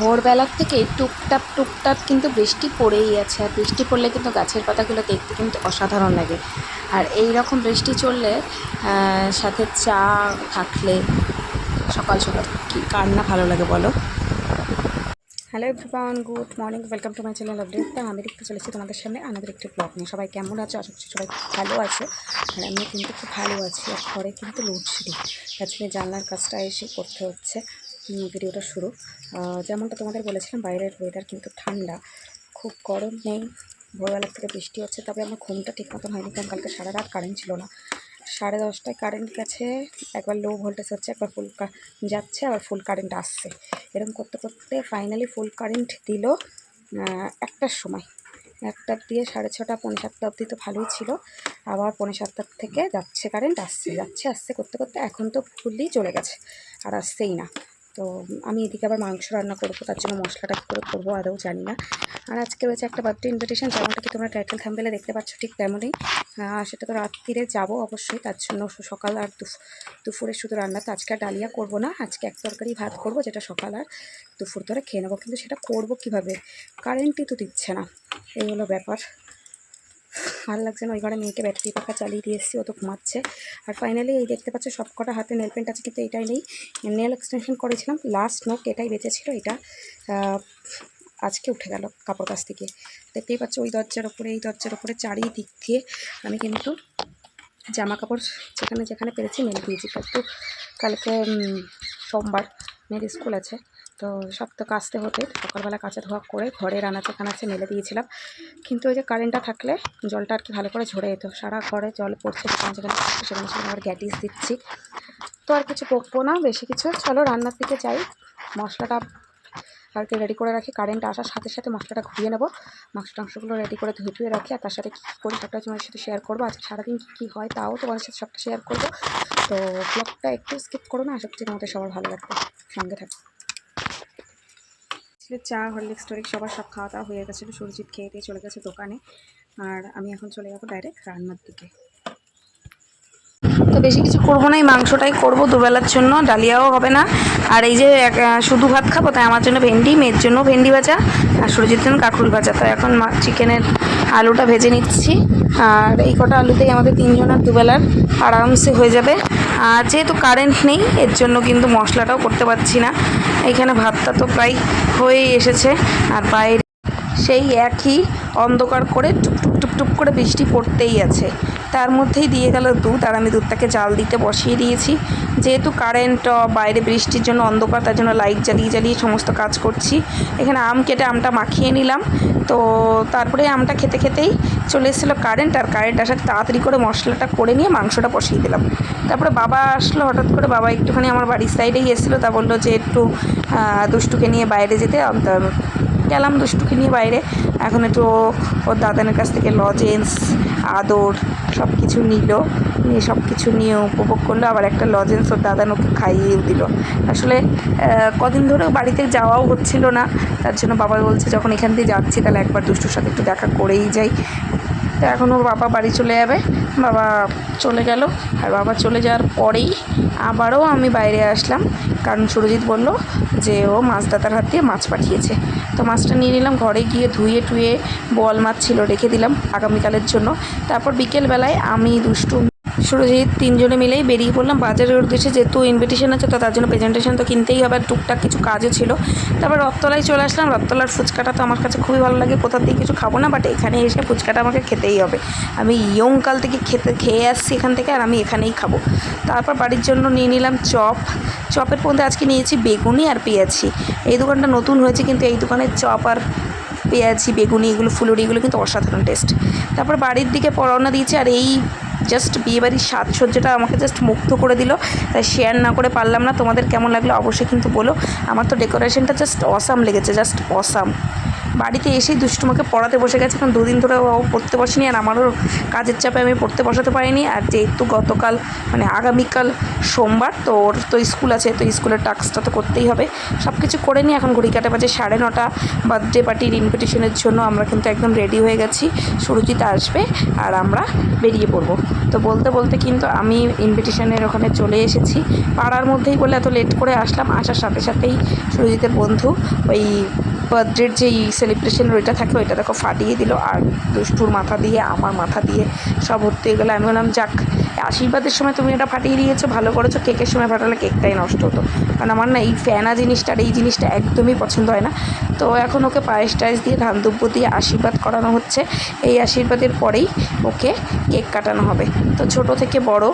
ভোরবেলার থেকে টুকটাপ টুকটাপ কিন্তু বৃষ্টি পড়েই আছে, আর বৃষ্টি পড়লে কিন্তু গাছের পাতাগুলো দেখতে কিন্তু অসাধারণ লাগে। আর এই রকম বৃষ্টি চললে সাথে চা থাকলে সকাল সকাল কি কার না ভালো লাগে বলো। Hello everyone, good morning, welcome to my channel update. আমি দেখতে চলেছি তোমাদের সামনে আমাদের একটি ব্লগ নিয়ে। সবাই কেমন আছো? আশা করছি সবাই ভালো আছে, আর আমি কিন্তু খুব ভালো আছি। আর পরে কিন্তু লোডশেডিং, তার জন্য জানলার কাজটা এসে করতে হচ্ছে। ভিডিওটা শুরু যেমনটা তোমাদের বলেছিলাম, বাইরের ওয়েদার কিন্তু ঠান্ডা, খুব গরম নেই, ভোরবেলার থেকে বৃষ্টি হচ্ছে। তবে আমার ঘুমটা ঠিক মতন হয়নি, কারণ কালকে সারা রাত কারেন্ট ছিল না। 10:30টায় কারেন্ট গেছে, একবার লো ভোল্টেজ হচ্ছে, একবার ফুল যাচ্ছে, আবার ফুল কারেন্ট আসছে। এরকম করতে করতে ফাইনালি ফুল কারেন্ট দিল 1টার সময়। 1টার দিয়ে 6:30 পৌনে 7টা অবধি তো ভালোই ছিল। আবার পৌনে 7টার থেকে যাচ্ছে কারেন্ট, আসছে করতে করতে এখন তো ফুলই চলে গেছে, আর আসছেই না। তো আমি এদিকে আবার মাংস রান্না করবো, তার জন্য মশলাটা কী করে করবো আদৌ জানি না। আর আজকে রয়েছে একটা বার্থডে ইনভিটেশন, যেমনটা কি তোমরা টাইটেল থাম্বনেলে দেখতে পাচ্ছ, ঠিক তেমনই। সেটা তো রাত্রিরে যাবো অবশ্যই, তার জন্য সকাল আর দুপুরে শুধু রান্না। তো আজকে আর ডালিয়া করবো না, আজকে এক তরকারি ভাত করবো, যেটা সকাল আর দুপুর ধরে খেয়ে নেবো। কিন্তু সেটা করবো কীভাবে? কারেন্টই তো দিচ্ছে না, এই হলো ব্যাপার। ভালো লাগছে না। ওই ঘরে মেয়েকে ব্যাটারি পাখা চালিয়ে দিয়ে এসেছি, ও তো ঘুমাচ্ছে। আর ফাইনালি এই দেখতে পাচ্ছ সব কটা হাতে নেল পেন্ট আছে, কিন্তু এটাই নেই। নেল এক্সটেনশন করেছিলাম, লাস্ট নোক এটাই বেঁচেছিল, এটা আজকে উঠে গেল কাপড় কাছ থেকে। দেখতেই পাচ্ছ ওই দরজার ওপরে, এই দরজার ওপরে, চারিদিক দিয়ে আমি কিন্তু জামা কাপড় যেখানে যেখানে পেরেছি মেলে দিয়েছি। কিন্তু কালকে সোমবার মেয়ের স্কুল আছে, তো সব তো কাচতে হতে সকালবেলা কাচা ধোয়া করে ঘরে রান্নাচে কানাচে মেলে দিয়েছিলাম। কিন্তু ওই যে কারেন্টটা থাকলে জলটা আর কি ভালো করে ঝরে যেত, সারা ঘরে জল পড়ছে, যেখানে সেখানে আবার গ্যাটিস দিচ্ছি। তো আর কিছু বকবো না বেশি কিছু, চলো রান্নার দিকে যাই। মশলাটা আর কি রেডি করে রাখি, কারেন্ট আসার সাথে সাথে মশলাটা ঘুরিয়ে নেবো। মাংসগুলো রেডি করে ধুয়ে রাখি, আর তার সাথে কী করি সবটা তোমাদের সাথে শেয়ার করবো। আজকে সারাদিন কী হয় তাও তোমাদের সাথে সবটা শেয়ার করবো। তো ব্লগটা একটু স্কিপ করো না, আশা করছি তোমাদের সবার ভালো লাগবে, সঙ্গে থাকো। চা হরলিক্স টরিক্স সবার সব খাওয়া দাওয়া হয়ে গেছিলো, সুরজিৎ খেয়ে দিয়ে চলে গেছে দোকানে, আর আমি এখন চলে যাবো ডাইরেক্ট রান্নার দিকে। তো বেশি কিছু করবো না, এই মাংসটাই করবো দুবেলার জন্য, ডালিয়াও হবে না। আর এই যে শুধু ভাত খাবো, তাই আমার জন্য ভেন্ডি, মেয়ের জন্য ভেন্ডি ভাজা, আর সুরজিতের জন্য কাঁকরুল ভাজা। তো এখন চিকেনের আলুটা ভেজে নিচ্ছি, আর এই কটা আলুতেই আমাদের তিনজনের দুবেলার আরামসে হয়ে যাবে। আর যেহেতু কারেন্ট নেই, এর জন্য কিন্তু মশলাটাও করতে পারছি না। এইখানে ভাতটা তো প্রায় হয়েই এসেছে, আর বাইরে সেই একই অন্ধকার করে টুপটুপ টুপটুপ করে বৃষ্টি পড়তেই আছে। তার মধ্যেই দিয়ে গেল দুধ, আর আমি দুধটাকে জাল দিতে বসিয়ে দিয়েছি। যেহেতু কারেন্ট বাইরে বৃষ্টির জন্য অন্ধকার, তার জন্য লাইট জ্বালিয়ে জ্বালিয়ে সমস্ত কাজ করছি। এখানে আম কেটে আমটা মাখিয়ে নিলাম। তো তারপরে আমটা খেতে খেতেই চলে এসেছিলো কারেন্ট, আর কারেন্ট আসার তাড়াতাড়ি করে মশলাটা করে নিয়ে মাংসটা বসিয়ে দিলাম। তারপরে বাবা আসলো হঠাৎ করে, বাবা একটুখানি আমার বাড়ির সাইডেই এসেছিলো, তা বললো যে একটু দুষ্টুকে নিয়ে বাইরে যেতে। গেলাম দুষ্টুকে নিয়ে বাইরে। এখন একটু ওর দাদানের কাছ থেকে লজেন্স, আদর সব কিছু নিয়ে সব কিছু নিয়ে উপভোগ করলো। আবার একটা লজেন্স ওর দাদান ওকে খাইয়েও দিল। আসলে কদিন ধরেও বাড়িতে যাওয়াও হচ্ছিল না, তার জন্য বাবা বলছে যখন এখান দিয়ে যাচ্ছি তাহলে একবার দুষ্টুর সাথে একটু দেখা করেই যাই। তো এখন ওর বাবা বাড়ি চলে যাবে, বাবা চলে গেল। আর বাবা চলে যাওয়ার পরেই আবারও আমি বাইরে আসলাম, কারণ সুরজিৎ বলল যে ও মাছ দাদার হাত দিয়ে মাছ পাঠিয়েছে। তো মাছটা নিয়ে নিলাম, ঘরে গিয়ে ধুয়ে টুয়ে, বোয়াল মাছ ছিল রেখে দিলাম আগামীকালের জন্য। তারপর বিকেলবেলায় আমি দুষ্টু সুরজিৎ তিনজনে মিলেই বেরিয়ে পড়লাম বাজারের উদ্দেশ্যে। যেহেতু ইনভিটেশন আছে, তো তার জন্য প্রেজেন্টেশন তো কিনতেই হবে, আর টুকটাক কিছু কাজও ছিল। তারপর রথতলায় চলে আসলাম। রথতলার ফুচকাটা তো আমার কাছে খুবই ভালো লাগে, কোথাও দিয়ে কিছু খাবো না, বাট এখানে এসে ফুচকাটা আমাকে খেতেই হবে। আমি ইয়ংকাল থেকে খেয়ে আসছি এখান থেকে, আর আমি এখানেই খাবো। তারপর বাড়ির জন্য নিয়ে নিলাম চপের মধ্যে আজকে নিয়েছি বেগুনি আর পেঁয়াজি। এই দোকানটা নতুন হয়েছে, কিন্তু এই দোকানের চপ আর পেঁয়াজি, বেগুনি, এগুলো ফুলুরি, এগুলো কিন্তু অসাধারণ টেস্ট। তারপর বাড়ির দিকে রওনা দিয়েছি, আর এই জাস্ট বিয়েবাড়ির সাজসজ্জাটা আমাকে জাস্ট মুগ্ধ করে দিল, তাই শেয়ার না করে পারলাম না। তোমাদের কেমন লাগলো অবশ্যই কিন্তু বলো। আমার তো ডেকোরেশনটা জাস্ট অসাম লেগেছে, জাস্ট অসাম। বাড়িতে এসেই দুষ্টুমাকে পড়াতে বসে গেছে, কারণ দুদিন ধরে ও পড়তে বসেনি আর আমারও কাজের চাপে আমি পড়তে বসাতে পারিনি। আর যেহেতু গতকাল মানে আগামীকাল সোমবার, তো ওর তো স্কুল আছে, তো স্কুলের টাস্কটা তো করতেই হবে। সব কিছু করে নিই, এখন ঘড়ি কাটা বাজে 9:30। বার্থডে পার্টির ইনভিটেশনের জন্য আমরা কিন্তু একদম রেডি হয়ে গেছি। সুরজিৎ আসবে আর আমরা বেরিয়ে পড়বো। তো বলতে বলতে কিন্তু আমি ইনভিটেশনের ওখানে চলে এসেছি, পাড়ার মধ্যেই বলে এত লেট করে আসলাম। আসার সাথে সাথেই সুরজিতের বন্ধু ওই বার্থডের যেই সেলিব্রেশনের ওইটা থাকে ওইটা দেখো ফাটিয়ে দিল, আর দুষ্টুর মাথা দিয়ে আমার মাথা দিয়ে সব ভর্তি হয়ে গেলো। আমি বললাম যাক, আশীর্বাদের সময় তুমি এটা ফাটিয়ে দিয়েছো, ভালো করেছো। কেকের সময় ফাটালে কেকটাই নষ্ট হতো, কারণ আমার না এই ফ্যানা জিনিসটা আর এই জিনিসটা একদমই পছন্দ হয় না। তো এখন ওকে পায়েস টায়েস দিয়ে ধান দুব্য দিয়ে আশীর্বাদ করানো হচ্ছে। এই আশীর্বাদের পরেই ওকে কেক কাটানো হবে। তো ছোট থেকে বড়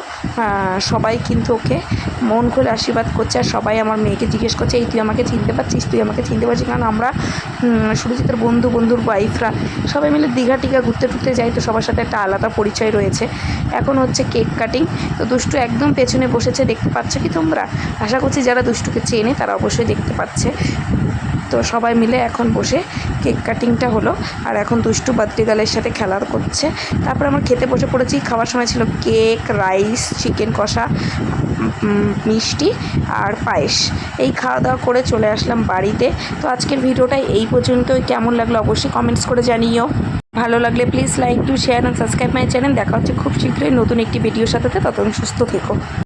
সবাই কিন্তু ওকে মন খুলে আশীর্বাদ করছে। আর সবাই আমার মেয়েকে জিজ্ঞেস করছে, এই তুই আমাকে চিনতে পারছিস, তুই আমাকে চিনতে পারছিস? কারণ আমরা সুরজিতের বন্ধুর ওয়াইফরা সবাই মিলে দীঘা টিঘা ঘুরতে টুরতে যাই, তো সবার সাথে একটা আলাদা পরিচয় রয়েছে। এখন হচ্ছে কেক কাটিং। তো দুষ্টু একদম পেছনে বসেছে, দেখতে পাচ্ছ কি তোমরা? আশা করছি যারা দুষ্টুকে চেনে তারা অবশ্যই দেখতে পাচ্ছে। তো সবাই মিলে এখন বসে কেক কাটিংটা হলো, আর এখন দুষ্টু বার্থডে গার্লের সাথে খেলা করছে। তারপর আমরা খেতে বসে পড়েছি। খাওয়ার সময় ছিল কেক, রাইস, চিকেন কষা, মিষ্টি আর পায়েস। এই খাওয়া দাওয়া করে চলে আসলাম বাড়িতে। তো আজকের ভিডিওটা এই পর্যন্তই। কেমন লাগলো অবশ্যই কমেন্টস করে জানিও। ভালো লাগলে please like to share and subscribe my channel. দেখা হচ্ছে খুব শীঘ্রই নতুন একটি ভিডিওর সাথে। ততক্ষণ সুস্থ থেকো।